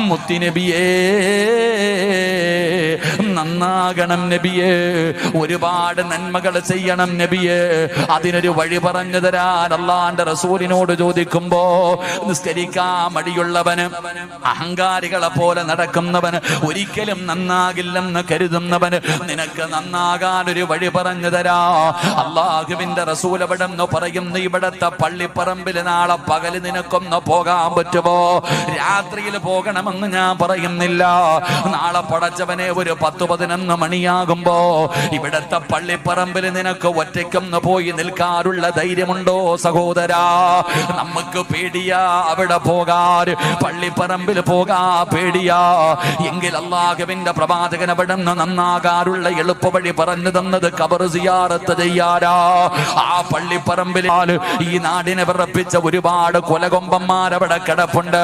മുത്തിനബിയേ നന്നാകണം നബിയേ, ഒരുപാട് നന്മകൾ ചെയ്യണം നബിയേ, അതിനൊരു വഴി പറഞ്ഞു തരാൻ അള്ളാന്റെ റസൂലിനോട് ചോദിക്കുമ്പോ നിസ്കരിക്കാൻ മടിയുള്ളവന്, അഹങ്കാരികളെ പോലെ നടക്കുന്നവന്, ഒരിക്കലും നന്നാകില്ലെന്ന് കരുതുന്നവന് നിനക്ക് നന്നാകാൻ ഒരു വഴി പറഞ്ഞു തരാ. അള്ളാഹുവിന്റെ റസൂൽ എവിടെന്ന് പറയുന്നു, ഇവിടത്തെ പള്ളിപ്പറമ്പിൽ നാളെ പകല് നിനക്കൊന്ന് പോകാൻ പറ്റുമോ? രാത്രിയിൽ പോകണമെന്ന് ഞാൻ പറയുന്നില്ല. നാളെ പടച്ചവനെ ഒരു 10-11 മണിയാകുമ്പോ ഇവിടത്തെ പള്ളിപ്പറമ്പിൽ നിനക്ക് ഒറ്റയ്ക്കൊന്ന് പോയി നിൽക്കാനുള്ള ധൈര്യമുണ്ടോ സഹോദരാ? നമുക്ക് പേടിയാ അവിടെ പോകാൻ, പള്ളിപ്പറമ്പിൽ പോകാ പേടിയാ. എങ്കിൽ അല്ലാഹുവിന്റെ പ്രവാചകൻ അവിടെ നിന്ന് നന്നാകാനുള്ള എളുപ്പ വഴി പറഞ്ഞു തന്നത് ഖബർ സിയാറത്ത് ചെയ്യാരാ. ആ പള്ളിപ്പറമ്പിൽ ഈ നാടിനെ വിറപ്പിച്ച ഒരുപാട് കൊലകൊമ്പന്മാരവിടെ കിടപ്പുണ്ട്.